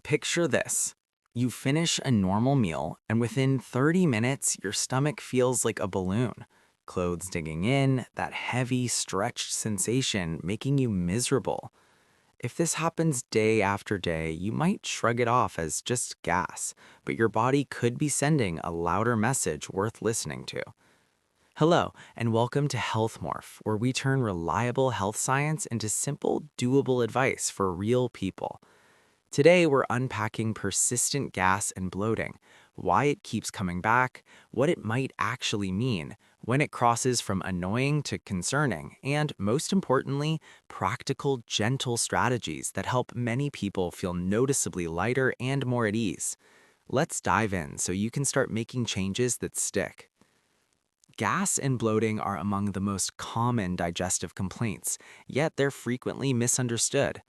Picture this. You finish a normal meal, and within 30 minutes, your stomach feels like a balloon. Clothes digging in, that heavy, stretched sensation making you miserable. If this happens day after day, you might shrug it off as just gas, but your body could be sending a louder message worth listening to. Hello, and welcome to Health Morph, where we turn reliable health science into simple, doable advice for real people. Today, we're unpacking persistent gas and bloating, why it keeps coming back, what it might actually mean, when it crosses from annoying to concerning, and most importantly, practical, gentle strategies that help many people feel noticeably lighter and more at ease. Let's dive in so you can start making changes that stick. Gas and bloating are among the most common digestive complaints, yet they're frequently misunderstood.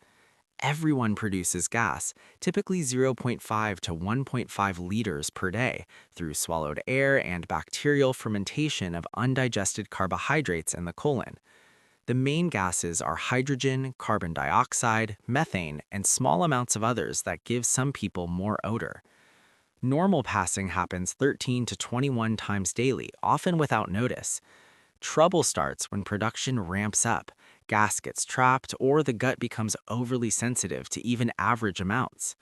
Everyone produces gas, typically 0.5 to 1.5 liters per day, through swallowed air and bacterial fermentation of undigested carbohydrates in the colon. The main gases are hydrogen, carbon dioxide, methane, and small amounts of others that give some people more odor. Normal passing happens 13 to 21 times daily, often without notice. Trouble starts when production ramps up, gas gets trapped, or the gut becomes overly sensitive to even average amounts.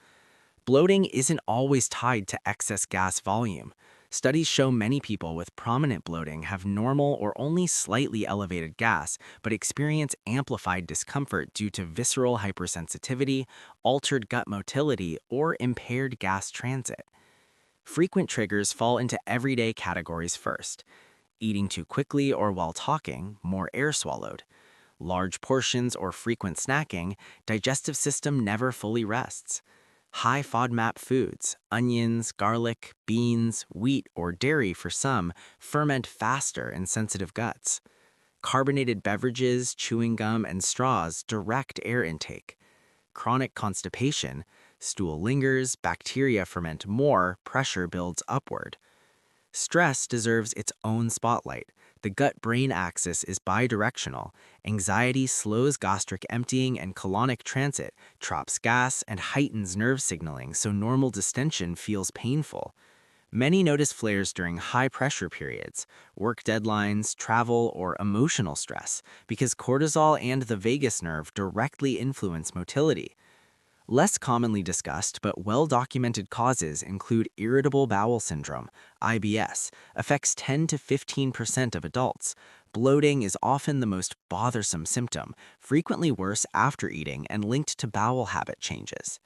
Bloating isn't always tied to excess gas volume. Studies show many people with prominent bloating have normal or only slightly elevated gas, but experience amplified discomfort due to visceral hypersensitivity, altered gut motility, or impaired gas transit. Frequent triggers fall into everyday categories first. Eating too quickly or while talking, more air swallowed. Large portions or frequent snacking, digestive system never fully rests. High FODMAP foods, onions, garlic, beans, wheat, or dairy for some, ferment faster in sensitive guts. Carbonated beverages, chewing gum, and straws direct air intake. Chronic constipation, stool lingers, bacteria ferment more, pressure builds upward. Stress deserves its own spotlight. The gut-brain axis is bidirectional. Anxiety slows gastric emptying and colonic transit, traps gas, and heightens nerve signaling so normal distension feels painful. Many notice flares during high-pressure periods, work deadlines, travel, or emotional stress, because cortisol and the vagus nerve directly influence motility. Less commonly discussed but well-documented causes include irritable bowel syndrome, IBS, affects 10 to 15% of adults. Bloating is often the most bothersome symptom, frequently worse after eating and linked to bowel habit changes.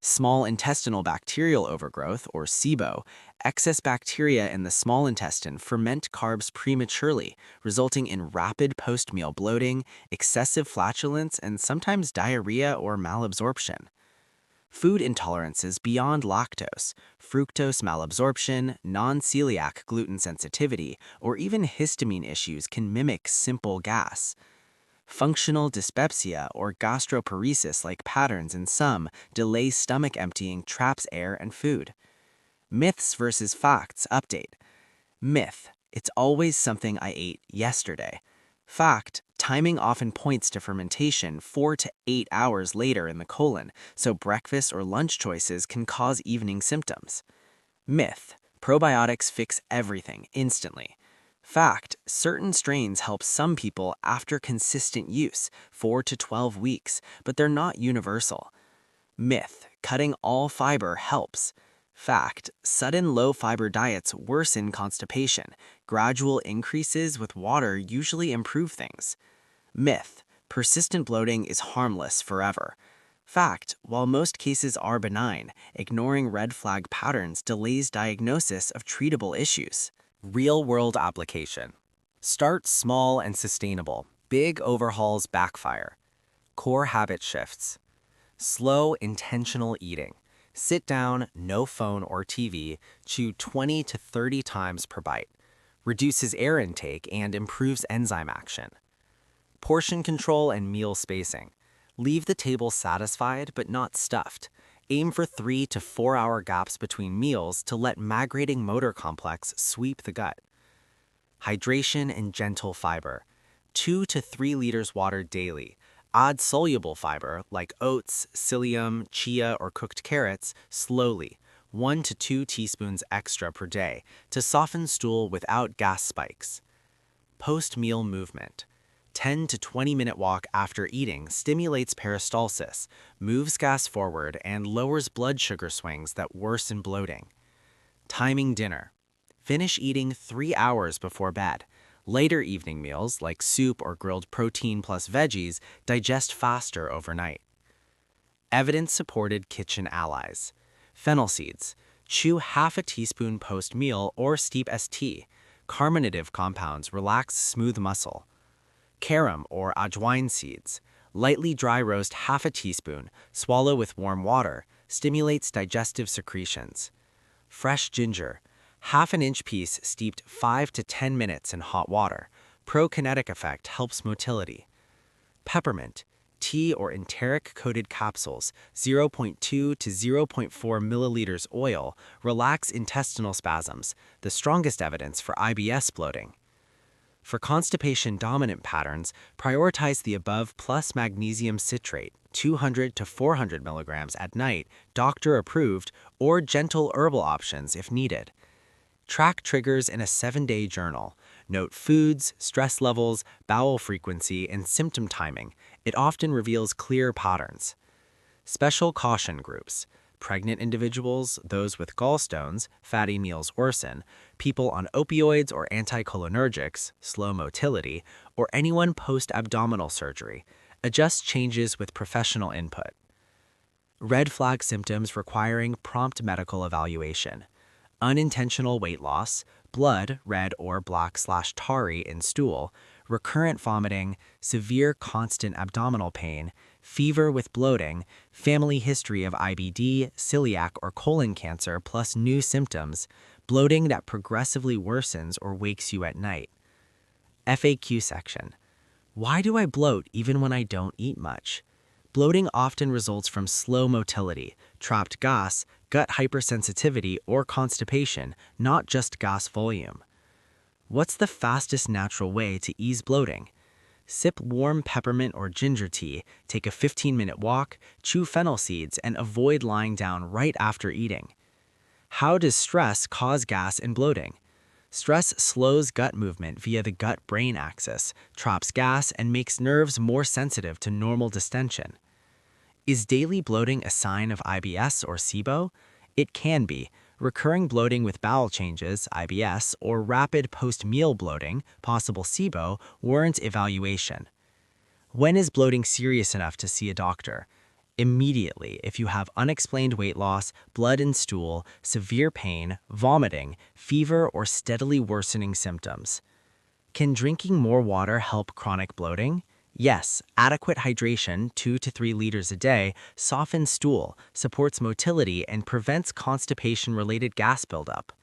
Small intestinal bacterial overgrowth, or SIBO, excess bacteria in the small intestine ferment carbs prematurely, resulting in rapid post-meal bloating, excessive flatulence, and sometimes diarrhea or malabsorption. Food intolerances beyond lactose, fructose malabsorption, non-celiac gluten sensitivity, or even histamine issues can mimic simple gas. Functional dyspepsia or gastroparesis-like patterns in some delay stomach emptying, traps air and food. Myths versus facts update. Myth: it's always something I ate yesterday. Fact: timing often points to fermentation 4 to 8 hours later in the colon, so breakfast or lunch choices can cause evening symptoms. Myth: probiotics fix everything instantly. Fact: certain strains help some people after consistent use, 4 to 12 weeks, but they're not universal. Myth: cutting all fiber helps. Fact: sudden low-fiber diets worsen constipation. Gradual increases with water usually improve things. Myth: persistent bloating is harmless forever. Fact: while most cases are benign, ignoring red flag patterns delays diagnosis of treatable issues. Real-world application. Start small and sustainable. Big overhauls backfire. Core habit shifts. Slow, intentional eating. Sit down, no phone or TV, chew 20 to 30 times per bite. Reduces air intake and improves enzyme action. Portion control and meal spacing. Leave the table satisfied but not stuffed. Aim for 3 to 4 hour gaps between meals to let migrating motor complex sweep the gut. Hydration and gentle fiber. 2 to 3 liters water daily. Add soluble fiber like oats, psyllium, chia, or cooked carrots slowly, 1 to 2 teaspoons extra per day, to soften stool without gas spikes. Post-meal movement. 10 to 20-minute walk after eating stimulates peristalsis, moves gas forward, and lowers blood sugar swings that worsen bloating. Timing dinner. Finish eating 3 hours before bed. Later evening meals, like soup or grilled protein plus veggies, digest faster overnight. Evidence-supported kitchen allies. Fennel seeds. Chew half a teaspoon post-meal or steep as tea. Carminative compounds relax smooth muscle. Carom or ajwain seeds. Lightly dry roast half a teaspoon, swallow with warm water, stimulates digestive secretions. Fresh ginger. Half an inch piece steeped 5 to 10 minutes in hot water. Prokinetic effect helps motility. Peppermint. Tea or enteric-coated capsules, 0.2 to 0.4 milliliters oil, relax intestinal spasms, the strongest evidence for IBS bloating. For constipation-dominant patterns, prioritize the above plus magnesium citrate, 200 to 400 milligrams at night, doctor-approved, or gentle herbal options if needed. Track triggers in a 7-day journal. Note foods, stress levels, bowel frequency, and symptom timing. It often reveals clear patterns. Special caution groups. Pregnant individuals, those with gallstones, fatty meals worsen, people on opioids or anticholinergics, slow motility, or anyone post-abdominal surgery. Adjust changes with professional input. Red flag symptoms requiring prompt medical evaluation. Unintentional weight loss, blood, red or black/tarry in stool, recurrent vomiting, severe constant abdominal pain, fever with bloating, family history of IBD, celiac or colon cancer plus new symptoms, bloating that progressively worsens or wakes you at night. FAQ section. Why do I bloat even when I don't eat much? Bloating often results from slow motility, trapped gas, gut hypersensitivity, or constipation, not just gas volume. What's the fastest natural way to ease bloating? Sip warm peppermint or ginger tea, take a 15-minute walk, chew fennel seeds, and avoid lying down right after eating. How does stress cause gas and bloating? Stress slows gut movement via the gut-brain axis, traps gas, and makes nerves more sensitive to normal distension. Is daily bloating a sign of IBS or SIBO? It can be. Recurring bloating with bowel changes, IBS, or rapid post-meal bloating, possible SIBO, warrants evaluation. When is bloating serious enough to see a doctor? Immediately if you have unexplained weight loss, blood in stool, severe pain, vomiting, fever, or steadily worsening symptoms. Can drinking more water help chronic bloating? Yes, adequate hydration, 2 to 3 liters a day, softens stool, supports motility, and prevents constipation-related gas buildup.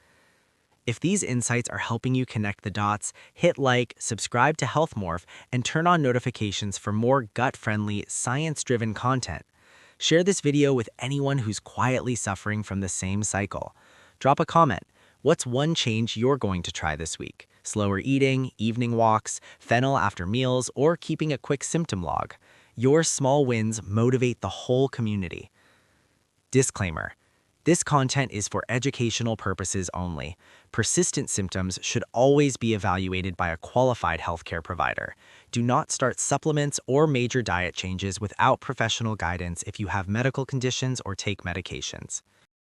If these insights are helping you connect the dots, hit like, subscribe to Health Morph, and turn on notifications for more gut-friendly, science-driven content. Share this video with anyone who's quietly suffering from the same cycle. Drop a comment. What's one change you're going to try this week? Slower eating, evening walks, fennel after meals, or keeping a quick symptom log. Your small wins motivate the whole community. Disclaimer. This content is for educational purposes only. Persistent symptoms should always be evaluated by a qualified healthcare provider. Do not start supplements or major diet changes without professional guidance if you have medical conditions or take medications.